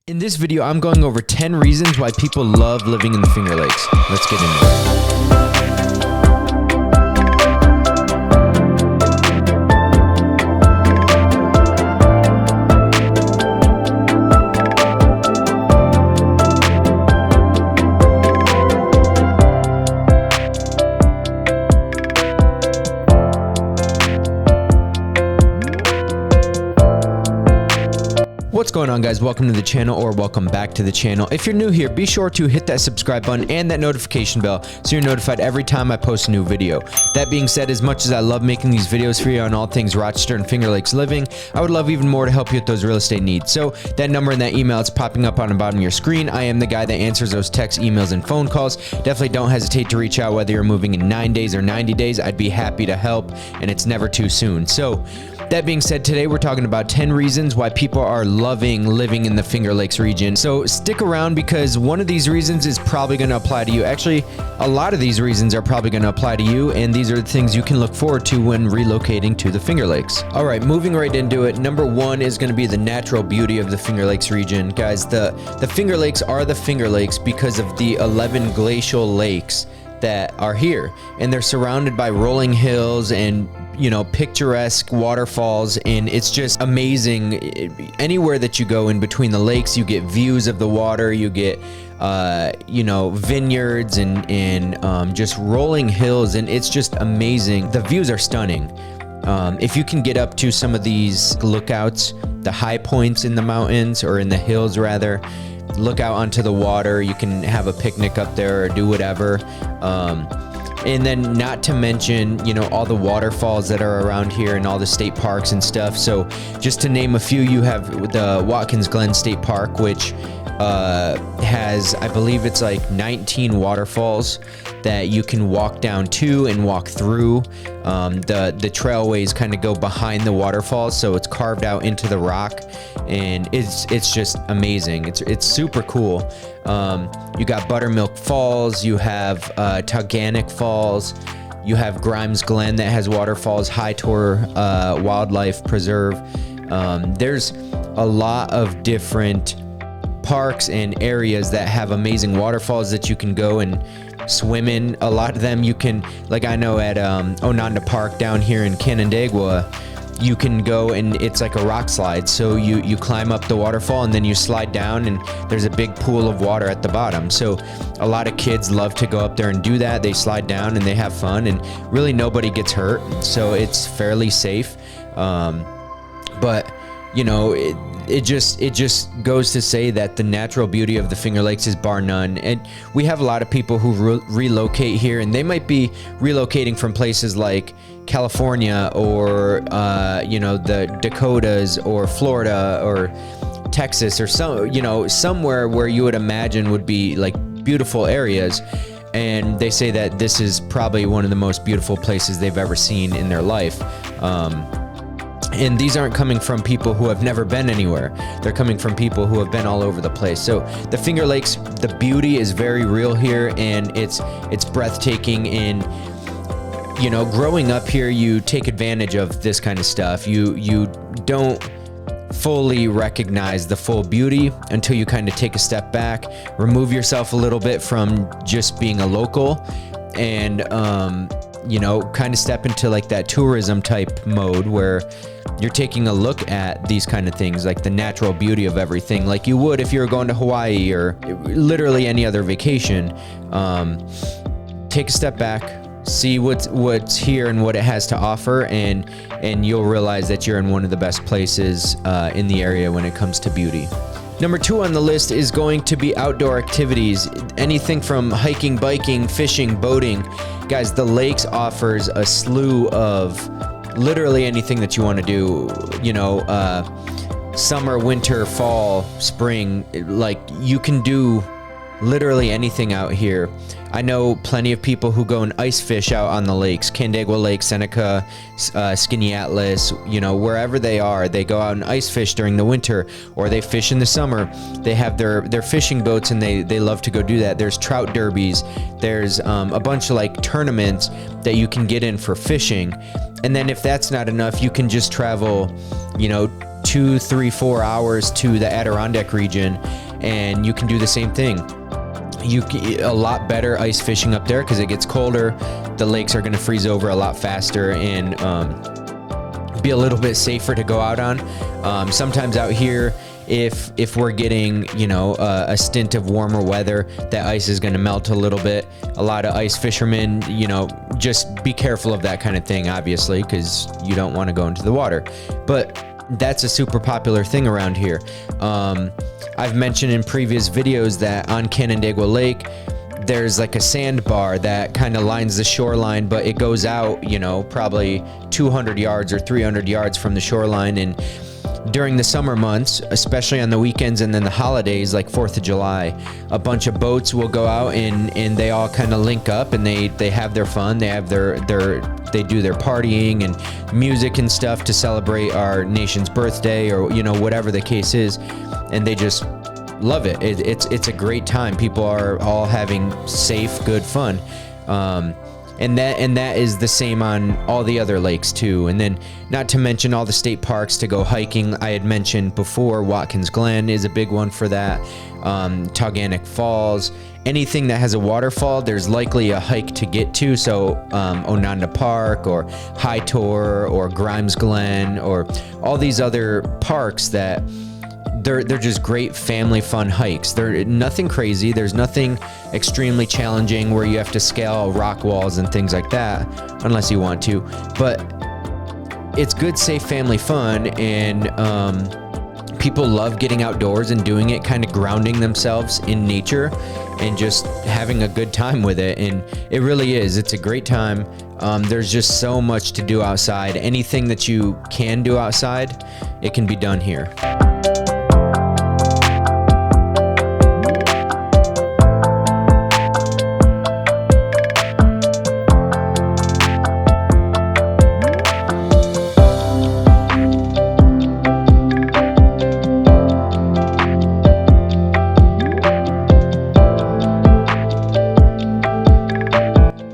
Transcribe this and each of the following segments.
In this video, I'm going over 10 reasons why people love living in the Finger Lakes. Let's get into it. What's going on, guys? Welcome to the channel, or welcome back to the channel. If you're new here, be sure to hit that subscribe button and that notification bell so you're notified every time I post a new video. That being said, as much as I love making these videos for you on all things Rochester and Finger Lakes living, I would love even more to help you with those real estate needs. So that number and that email, it's popping up on the bottom of your screen. I am the guy that answers those texts, emails, and phone calls. Definitely don't hesitate to reach out, whether you're moving in 9 days or 90 days. I'd be happy to help, and it's never too soon. So that being said, today we're talking about 10 reasons why people are loving living in the Finger Lakes region. So stick around, because one of these reasons is probably going to apply to you. Actually, a lot of these reasons are probably going to apply to you, and these are the things you can look forward to when relocating to the Finger Lakes. All right, moving right into it. Number one is going to be the natural beauty of the Finger Lakes region. Guys, the Finger Lakes are the Finger Lakes because of the 11 glacial lakes that are here, and they're surrounded by rolling hills and, you know, picturesque waterfalls, and it's just amazing. Anywhere that you go in between the lakes, you get views of the water, you get you know, vineyards and just rolling hills, and it's just amazing. The views are stunning. If you can get up to some of these lookouts, the high points in the mountains, or in the hills rather, look out onto the water, you can have a picnic up there or do whatever. And then not to mention, you know, all the waterfalls that are around here and all the state parks and stuff. So just to name a few, you have the Watkins Glen State Park, which has, I believe it's like 19 waterfalls that you can walk down to and walk through. The trailways kind of go behind the waterfalls, so it's carved out into the rock, and it's just amazing. It's super cool. You got Buttermilk Falls, you have Taughannock Falls, you have Grimes Glen that has waterfalls, High Tor Wildlife Preserve. There's a lot of different parks and areas that have amazing waterfalls that you can go and swim in. A lot of them you can, like I know at Ononda Park down here in Canandaigua, you can go and it's like a rock slide. So you climb up the waterfall and then you slide down, and there's a big pool of water at the bottom. So a lot of kids love to go up there and do that. They slide down and they have fun, and really nobody gets hurt. So it's fairly safe. But you know, it just goes to say that the natural beauty of the Finger Lakes is bar none. And we have a lot of people who relocate here, and they might be relocating from places like California or you know, the Dakotas or Florida or Texas, or somewhere where you would imagine would be like beautiful areas, and they say that this is probably one of the most beautiful places they've ever seen in their life. And these aren't coming from people who have never been anywhere. They're coming from people who have been all over the place. So the Finger Lakes, the beauty is very real here, and it's breathtaking. And you know, growing up here, you take advantage of this kind of stuff. You don't fully recognize the full beauty until you kind of take a step back, remove yourself a little bit from just being a local, and you know, kind of step into like that tourism type mode where you're taking a look at these kind of things, like the natural beauty of everything, like you would if you were going to Hawaii or literally any other vacation. Take a step back, see what's here and what it has to offer, and you'll realize that you're in one of the best places in the area when it comes to beauty. Number two on the list is going to be outdoor activities. Anything from hiking, biking, fishing, boating. Guys, the lakes offers a slew of literally anything that you want to do. You know, summer, winter, fall, spring, like you can do literally anything out here. I know plenty of people who go and ice fish out on the lakes, Canandaigua Lake, Seneca, Skinny Atlas, you know, wherever they are, they go out and ice fish during the winter, or they fish in the summer. They have their fishing boats, and they love to go do that. There's trout derbies. There's a bunch of like tournaments that you can get in for fishing. And then if that's not enough, you can just travel, you know, 2, 3, 4 hours to the Adirondack region, and you can do the same thing. A lot better ice fishing up there because it gets colder. The lakes are going to freeze over a lot faster and be a little bit safer to go out on. Sometimes out here, if we're getting, you know, a stint of warmer weather, that ice is going to melt a little bit. A lot of ice fishermen, you know, just be careful of that kind of thing, obviously, because you don't want to go into the water. But that's a super popular thing around here. I've mentioned in previous videos that on Canandaigua Lake, there's like a sandbar that kind of lines the shoreline, but it goes out, you know, probably 200 yards or 300 yards from the shoreline. And during the summer months, especially on the weekends and then the holidays like 4th of July, a bunch of boats will go out and they all kind of link up and they have their fun. They have they do their partying and music and stuff to celebrate our nation's birthday, or, you know, whatever the case is. And they just love it. It's a great time. People are all having safe, good fun. And that is the same on all the other lakes too. And then not to mention all the state parks to go hiking. I had mentioned before, Watkins Glen is a big one for that. Tauganic Falls, anything that has a waterfall, there's likely a hike to get to. So Ononda Park or High Tor or Grimes Glen or all these other parks that they're just great family fun hikes. They're nothing crazy. There's nothing extremely challenging where you have to scale rock walls and things like that, unless you want to. But it's good, safe family fun, and people love getting outdoors and doing it, kind of grounding themselves in nature and just having a good time with it. And it really is. It's a great time. There's just so much to do outside. Anything that you can do outside, it can be done here.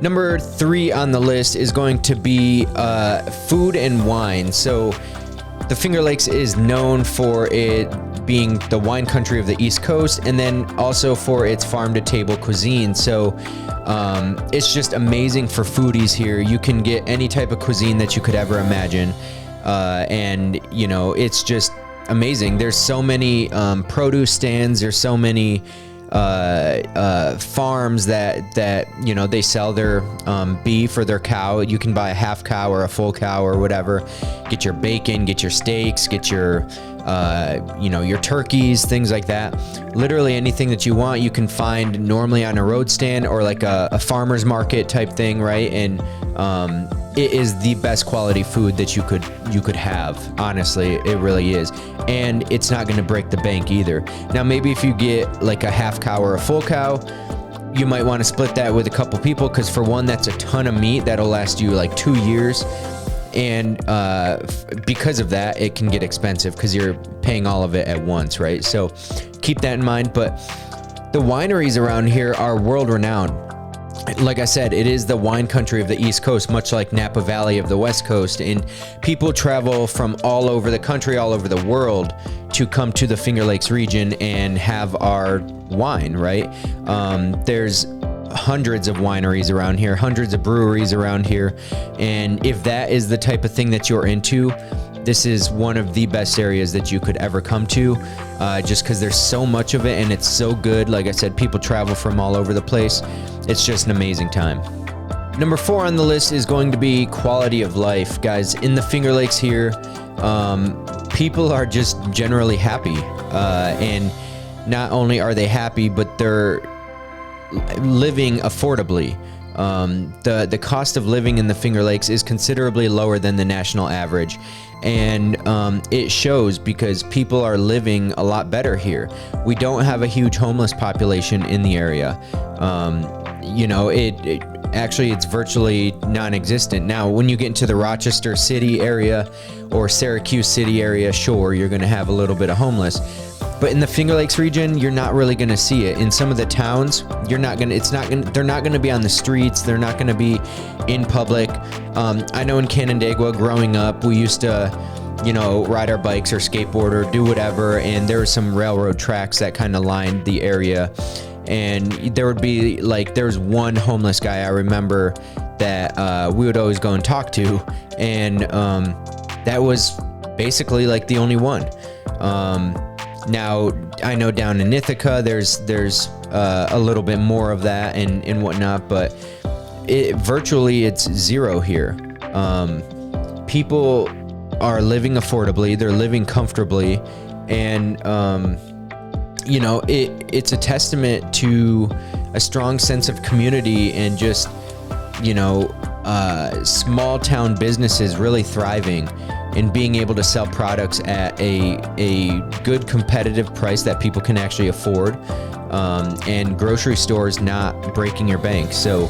Number 3 on the list is going to be food and wine. So the Finger Lakes is known for it being the wine country of the East Coast, and then also for its farm-to-table cuisine. So it's just amazing for foodies here. You can get any type of cuisine that you could ever imagine, and you know, it's just amazing. There's so many produce stands. There's so many farms that you know, they sell their beef or their cow. You can buy a half cow or a full cow or whatever. Get your bacon, get your steaks, get your you know, your turkeys, things like that. Literally anything that you want, you can find normally on a road stand or like a farmer's market type thing, right? And it is the best quality food that you could have. Honestly, it really is. And it's not going to break the bank either. Now, maybe if you get like a half cow or a full cow, you might want to split that with a couple people, because for one, that's a ton of meat that'll last you like 2 years. And because of that, it can get expensive because you're paying all of it at once, right? So keep that in mind. But the wineries around here are world renowned. Like I said, it is the wine country of the East Coast, much like Napa Valley of the West Coast. And people travel from all over the country, all over the world to come to the Finger Lakes region and have our wine, right? There's hundreds of wineries around here, hundreds of breweries around here. And if that is the type of thing that you're into, this is one of the best areas that you could ever come to, just because there's so much of it and it's so good. Like I said, people travel from all over the place. It's just an amazing time. Number 4 on the list is going to be quality of life. Guys, in the Finger Lakes here, people are just generally happy. And not only are they happy, but they're living affordably. The cost of living in the Finger Lakes is considerably lower than the national average. And it shows because people are living a lot better here. We don't have a huge homeless population in the area. You know, actually it's virtually non-existent. Now, when you get into the Rochester city area or Syracuse city area, sure, you're going to have a little bit of homeless. But in the Finger Lakes region, you're not really going to see it. In some of the towns, they're not going to be on the streets. They're not going to be in public. I know in Canandaigua growing up, we used to ride our bikes or skateboard or do whatever. And there were some railroad tracks that kind of lined the area. And there would be there's one homeless guy I remember that we would always go and talk to. And that was basically the only one. Now I know down in Ithaca, there's a little bit more of that and whatnot, but virtually it's zero here. People are living affordably, they're living comfortably, and it's a testament to a strong sense of community and just small town businesses really thriving and being able to sell products at a good competitive price that people can actually afford, and grocery stores not breaking your bank. So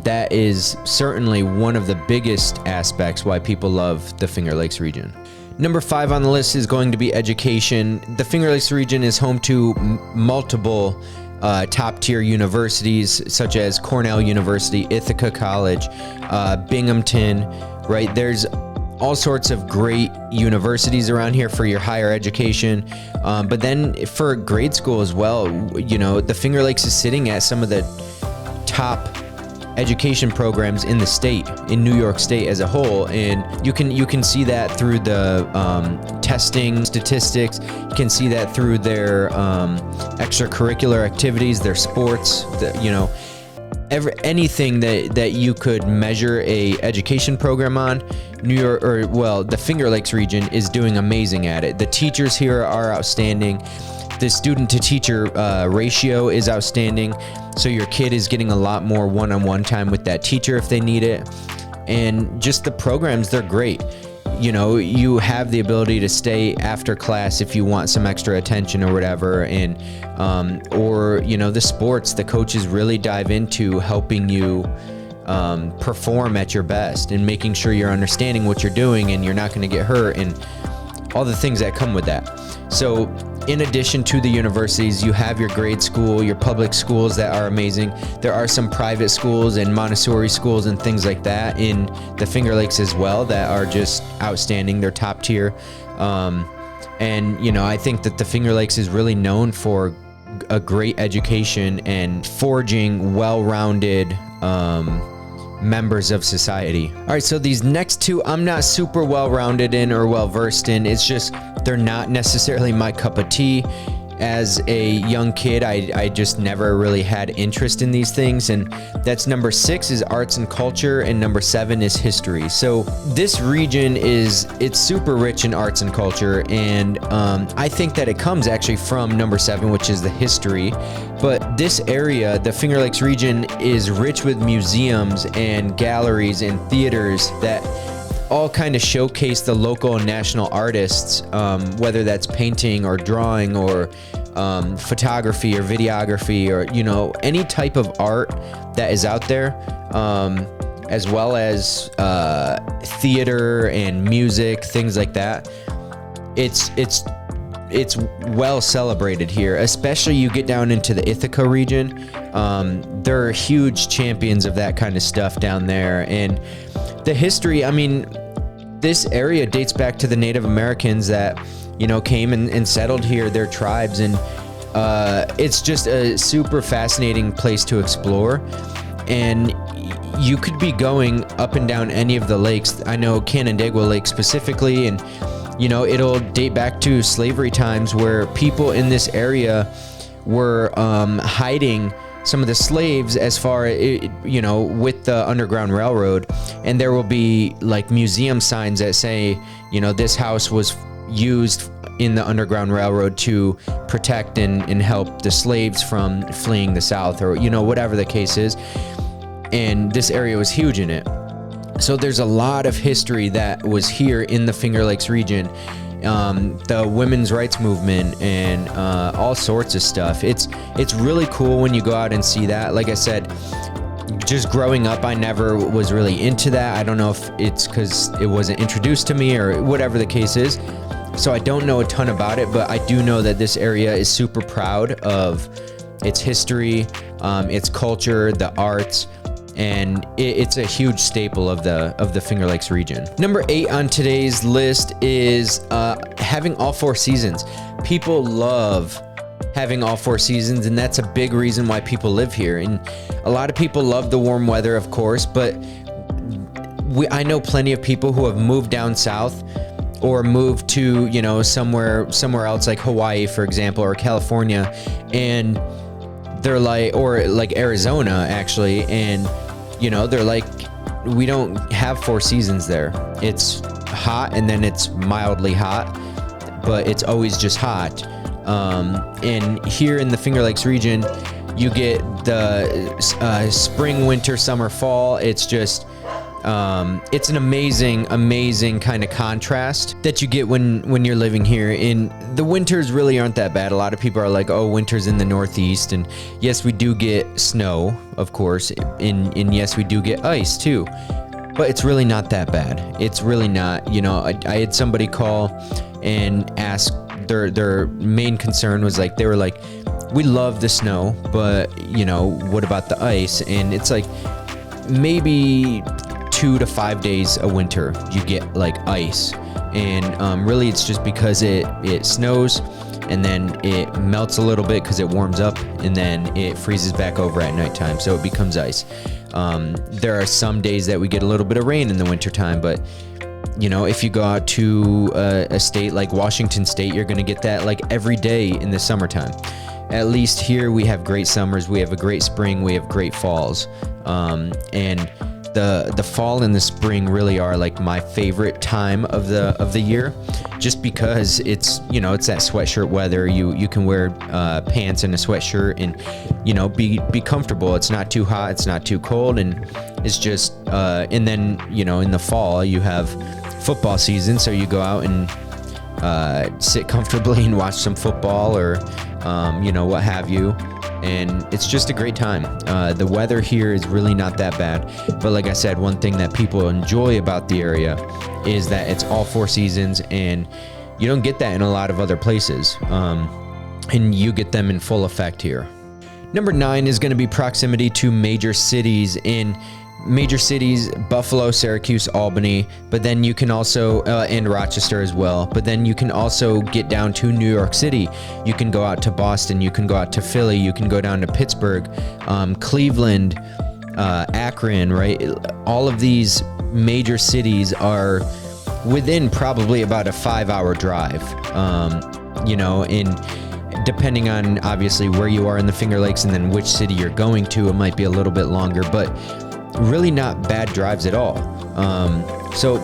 that is certainly one of the biggest aspects why people love the Finger Lakes region. Number 5 on the list is going to be education. The Finger Lakes region is home to multiple top-tier universities such as Cornell University, Ithaca College, Binghamton, right? There's all sorts of great universities around here for your higher education. But then for grade school as well, the Finger Lakes is sitting at some of the top education programs in the state, in New York State as a whole. And you can see that through the testing statistics. You can see that through their extracurricular activities, their sports, anything that you could measure a education program on. The Finger Lakes region is doing amazing at it. The teachers here are outstanding. The student to teacher ratio is outstanding. So your kid is getting a lot more one-on-one time with that teacher if they need it. And just the programs, they're great. You have the ability to stay after class if you want some extra attention or whatever. And, the sports, the coaches really dive into helping you perform at your best and making sure you're understanding what you're doing and you're not going to get hurt and all the things that come with that. So in addition to the universities, you have your grade school, your public schools that are amazing. There are some private schools and Montessori schools and things like that in the Finger Lakes as well that are just outstanding. They're top tier. I think that the Finger Lakes is really known for a great education and forging well-rounded members of society. All right, so these next two, I'm not super well-rounded in or well-versed in. It's just they're not necessarily my cup of tea. As a young kid, I just never really had interest in these things, and that's number 6 is arts and culture, and number 7 is history. So this region it's super rich in arts and culture, and I think that it comes actually from number 7, which is the history. But this area, the Finger Lakes region, is rich with museums and galleries and theaters that all kind of showcase the local and national artists, whether that's painting or drawing or photography or videography or any type of art that is out there, as well as theater and music, things like that. It's well celebrated here, especially you get down into the Ithaca region. They're huge champions of that kind of stuff down there. And the history, this area dates back to the Native Americans that, came and settled here, their tribes. And it's just a super fascinating place to explore. And you could be going up and down any of the lakes. I know Canandaigua Lake specifically, and it'll date back to slavery times where people in this area were hiding some of the slaves as far with the Underground Railroad. And there will be museum signs that say, this house was used in the Underground Railroad to protect and help the slaves from fleeing the South, or whatever the case is. And this area was huge in it. So there's a lot of history that was here in the Finger Lakes region. The women's rights movement and all sorts of stuff. It's really cool when you go out and see that. Like I said, just growing up, I never was really into that. I don't know if it's because it wasn't introduced to me or whatever the case is. So I don't know a ton about it, but I do know that this area is super proud of its history, its culture, the arts, and it's a huge staple of the Finger Lakes region. Number 8 on today's list is having all 4 seasons. People love having all 4 seasons, and that's a big reason why people live here. And a lot of people love the warm weather, of course, but I know plenty of people who have moved down south or moved to, you know, somewhere else, like Hawaii, for example, or California, and they're like, or like Arizona actually, and you know, they're like, we don't have 4 seasons there. It's hot, and then it's mildly hot, but it's always just hot. And here in the Finger Lakes region, you get the spring, winter, summer, fall. It's just it's an amazing kind of contrast that you get when you're living here. And the winters really aren't that bad. A lot of people are like, oh, winter's in the Northeast, and yes, we do get snow, of course, and yes, we do get ice too, but it's really not that bad. It's really not. You know, I had somebody call and ask, their main concern was like, they were like, we love the snow, but you know, what about the ice? And it's like, maybe 2 to 5 days a winter you get like ice, and really it's just because it snows, and then it melts a little bit because it warms up, and then it freezes back over at nighttime, so it becomes ice. There are some days that we get a little bit of rain in the wintertime, but you know, if you go out to a state like Washington State, you're going to get that like every day in the summertime. At least here we have great summers, we have a great spring, we have great falls, and the fall and the spring really are like my favorite time of the year, just because it's, you know, it's that sweatshirt weather. You can wear pants and a sweatshirt and, you know, be comfortable. It's not too hot, it's not too cold, and it's just and then, you know, in the fall you have football season, so you go out and sit comfortably and watch some football, or you know, what have you. And it's just a great time. The weather here is really not that bad, but like I said, one thing that people enjoy about the area is that it's all 4 seasons, and you don't get that in a lot of other places, and you get them in full effect here. Number 9 is going to be proximity to major cities. In major cities, Buffalo, Syracuse, Albany, but then you can also, and Rochester as well, but then you can also get down to New York City. You can go out to Boston, you can go out to Philly, you can go down to Pittsburgh, Cleveland, Akron, right? All of these major cities are within probably about a 5-hour drive, you know, depending on obviously where you are in the Finger Lakes and then which city you're going to, it might be a little bit longer, but really not bad drives at all. So,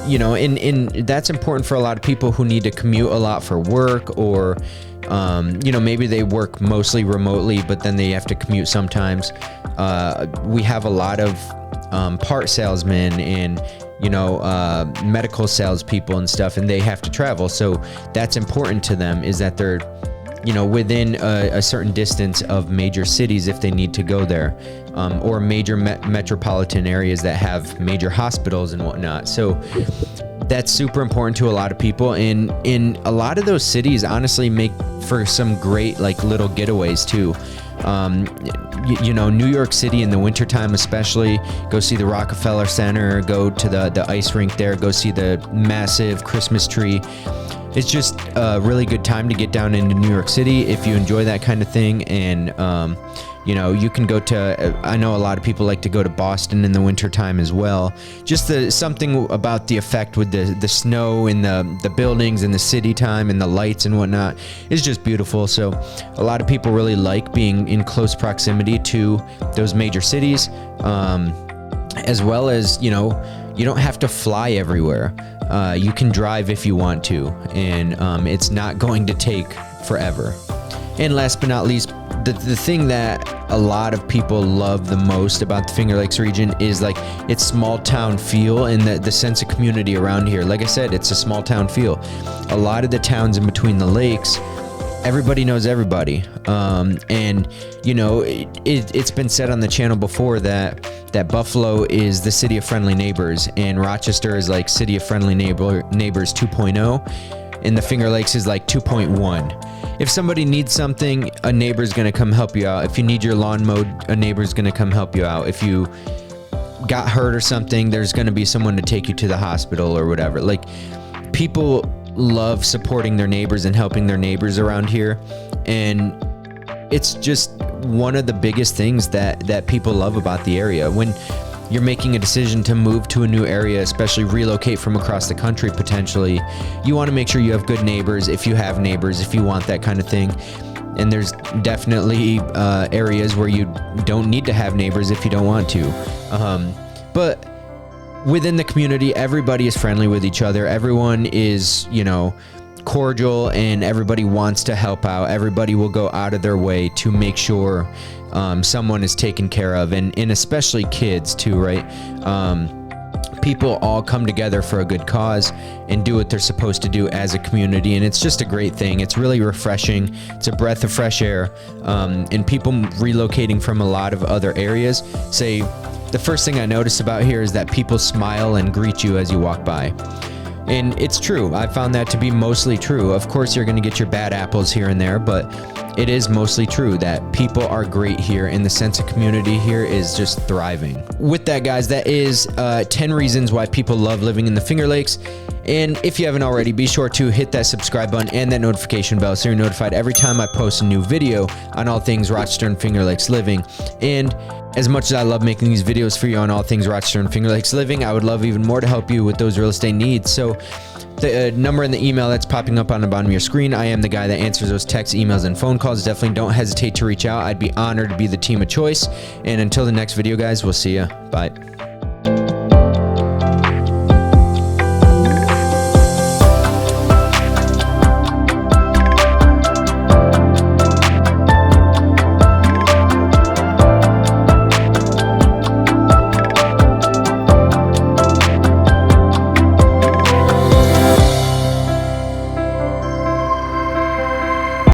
you know, and that's important for a lot of people who need to commute a lot for work, or, you know, maybe they work mostly remotely, but then they have to commute sometimes. We have a lot of part salesmen and, you know, medical salespeople and stuff, and they have to travel. So that's important to them, is that they're, you know, within a certain distance of major cities if they need to go there, or major metropolitan areas that have major hospitals and whatnot. So that's super important to a lot of people, and in a lot of those cities honestly make for some great like little getaways too. You know, New York City in the wintertime especially, go see the Rockefeller Center, go to the ice rink there, go see the massive Christmas tree. It's just a really good time to get down into New York City if you enjoy that kind of thing. And, you know, you can go to, I know a lot of people like to go to Boston in the wintertime as well. Just something about the effect with the snow and the buildings and the city time and the lights and whatnot is just beautiful. So a lot of people really like being in close proximity to those major cities, as well as, you know, you don't have to fly everywhere. You can drive if you want to, and it's not going to take forever. And last but not least, the thing that a lot of people love the most about the Finger Lakes region is like its small town feel and the sense of community around here. Like I said, it's a small town feel. A lot of the towns in between the lakes, everybody knows everybody. And you know, it's been said on the channel before that Buffalo is the city of friendly neighbors, and Rochester is like city of friendly neighbors 2.0, and the Finger Lakes is like 2.1. if somebody needs something, a neighbor's gonna come help you out. If you need your lawn mowed, a neighbor's gonna come help you out. If you got hurt or something, there's gonna be someone to take you to the hospital or whatever. Like, people love supporting their neighbors and helping their neighbors around here, and it's just one of the biggest things that people love about the area. When you're making a decision to move to a new area, especially relocate from across the country potentially, you want to make sure you have good neighbors, if you have neighbors, if you want that kind of thing. And there's definitely areas where you don't need to have neighbors if you don't want to. But within the community, everybody is friendly with each other. Everyone is, you know, cordial, and everybody wants to help out. Everybody will go out of their way to make sure someone is taken care of, and especially kids too, right? People all come together for a good cause and do what they're supposed to do as a community, and it's just a great thing. It's really refreshing. It's a breath of fresh air. And people relocating from a lot of other areas say the first thing I notice about here is that people smile and greet you as you walk by. And it's true. I found that to be mostly true. Of course, you're going to get your bad apples here and there, but it is mostly true that people are great here, and the sense of community here is just thriving. With that, guys, that is 10 reasons why people love living in the Finger Lakes. And if you haven't already, be sure to hit that subscribe button and that notification bell so you're notified every time I post a new video on all things Rochester and Finger Lakes living. And as much as I love making these videos for you on all things Rochester and Finger Lakes living, I would love even more to help you with those real estate needs. So the number and the email that's popping up on the bottom of your screen, I am the guy that answers those texts, emails, and phone calls. Definitely don't hesitate to reach out. I'd be honored to be the team of choice. And until the next video, guys, we'll see ya. Bye.